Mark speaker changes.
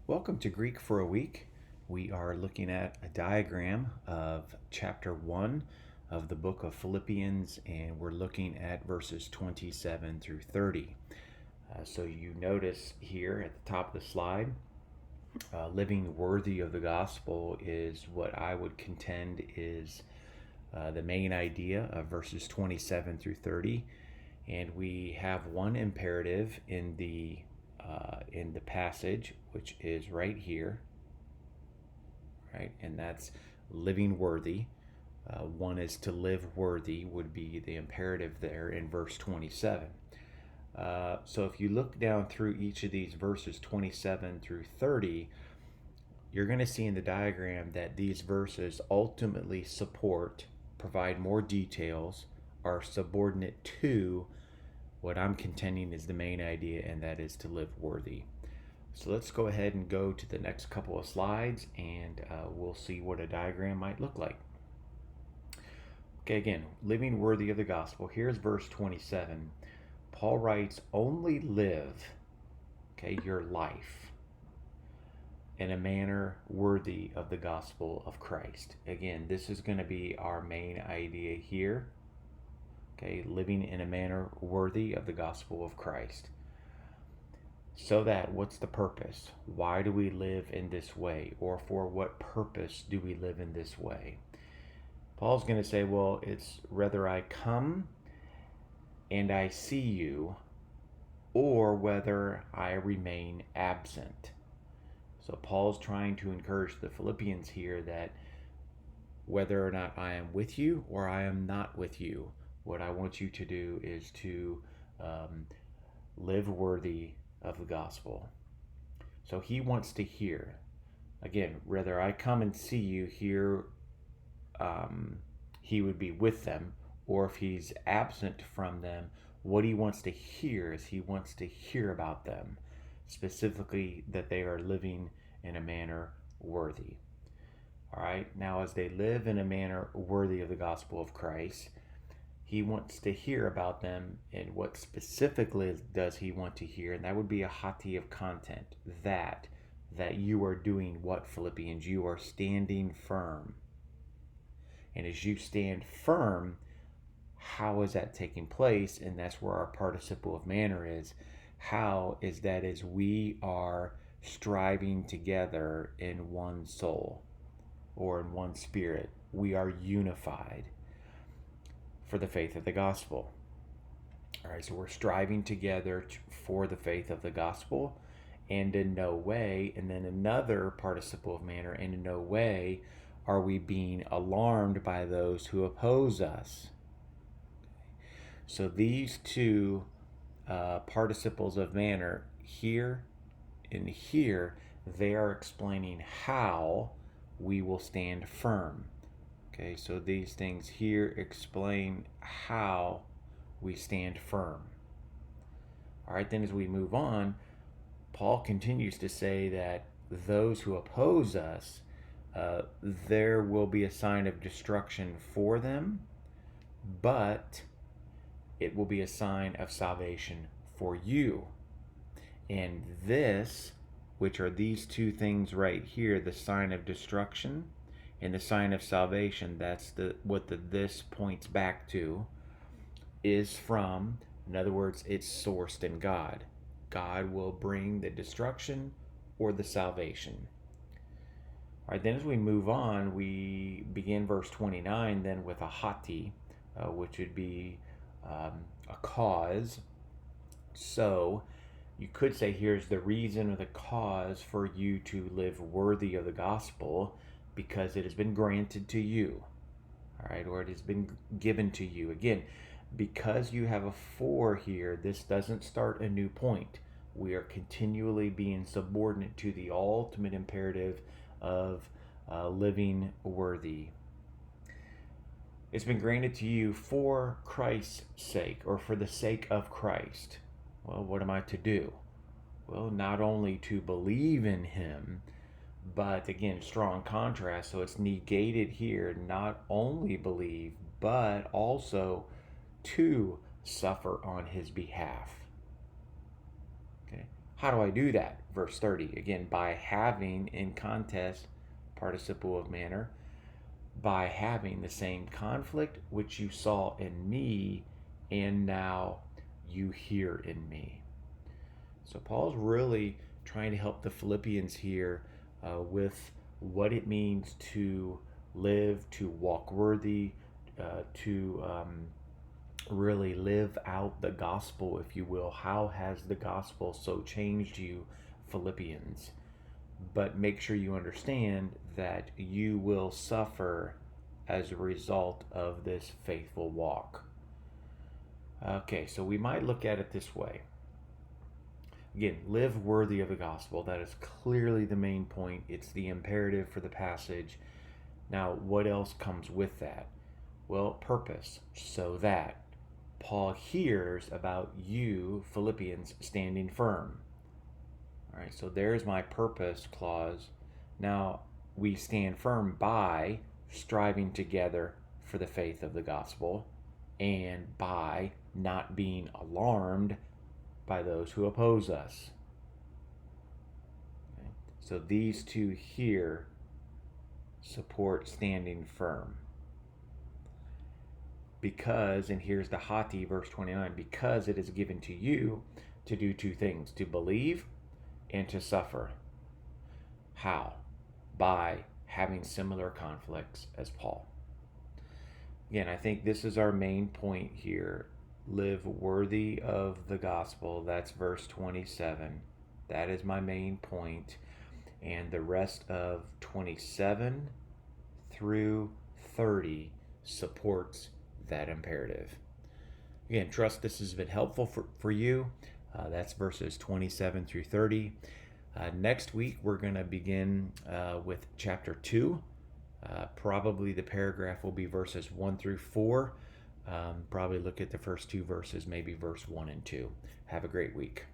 Speaker 1: Welcome to Greek for a Week. We are looking at a diagram of chapter 1 of the book of Philippians, and we're looking at verses 27 through 30. So you notice here at the top of the slide, living worthy of the gospel is what I would contend is the main idea of verses 27 through 30. And we have one imperative in the passage, which is right here, right? And that's living worthy. One is to live worthy would be the imperative there in verse 27. So if you look down through each of these verses 27 through 30, you're going to see in the diagram that these verses ultimately provide more details, are subordinate to what I'm contending is the main idea, and that is to live worthy. So let's go ahead and go to the next couple of slides, and we'll see what a diagram might look like. Okay, again, living worthy of the gospel. Here's verse 27. Paul writes, only live, okay, your life in a manner worthy of the gospel of Christ. Again, this is going to be our main idea here. Okay, living in a manner worthy of the gospel of Christ. So that, what's the purpose? Why do we live in this way? Or for what purpose do we live in this way? Paul's going to say, well, it's whether I come and I see you, or whether I remain absent. So Paul's trying to encourage the Philippians here that whether or not I am with you or I am not with you, what I want you to do is to live worthy of the gospel. So he wants to hear, again, whether I come and see you here, he would be with them, or if he's absent from them, what he wants to hear is he wants to hear about them, specifically that they are living in a manner worthy. All right, now as they live in a manner worthy of the gospel of Christ, he wants to hear about them, and what specifically does he want to hear? And that would be a hati of content, that you are doing what, Philippians? You are standing firm. And as you stand firm, how is that taking place? And that's where our participle of manner is. How is that as we are striving together in one soul or in one spirit? We are unified for the faith of the gospel. All right, so we're striving together for the faith of the gospel, and in no way, and then another participle of manner, and in no way are we being alarmed by those who oppose us. So these two participles of manner, here and here, they are explaining how we will stand firm. Okay, so these things here explain how we stand firm. All right, then as we move on, Paul continues to say that those who oppose us, there will be a sign of destruction for them, but it will be a sign of salvation for you. And this, which are these two things right here, the sign of destruction and the sign of salvation, that's what this points back to, is from, in other words, it's sourced in God. God will bring the destruction or the salvation. All right, then as we move on, we begin verse 29 then with a hati, which would be a cause. So you could say here's the reason or the cause for you to live worthy of the gospel, because it has been granted to you, all right, or it has been given to you. Again, because you have a for here, this doesn't start a new point. We are continually being subordinate to the ultimate imperative of living worthy. It's been granted to you for Christ's sake, or for the sake of Christ. Well, what am I to do? Well, not only to believe in him, but again, strong contrast. So it's negated here, not only believe, but also to suffer on his behalf. Okay, How do I do that? Verse 30, again, by having in contest, participle of manner, by having the same conflict which you saw in me and now you hear in me. So Paul's really trying to help the Philippians here with what it means to live, to walk worthy, to really live out the gospel, if you will. How has the gospel so changed you, Philippians? But make sure you understand that you will suffer as a result of this faithful walk. Okay, so we might look at it this way. Again, live worthy of the gospel. That is clearly the main point. It's the imperative for the passage. Now, what else comes with that? Well, purpose, so that Paul hears about you, Philippians, standing firm. All right, so there's my purpose clause. Now, we stand firm by striving together for the faith of the gospel and by not being alarmed by those who oppose us. Okay? So these two here support standing firm. Because, and here's the hati, verse 29, because it is given to you to do two things, to believe and to suffer. How? By having similar conflicts as Paul. Again, I think this is our main point here. Live worthy of the gospel. That's verse 27. That is my main point. And the rest of 27 through 30 supports that imperative. Again, trust this has been helpful for you. That's verses 27 through 30. Next week, we're going to begin with chapter 2. Probably the paragraph will be verses 1 through 4. Probably look at the first two verses, maybe verse 1 and 2. Have a great week.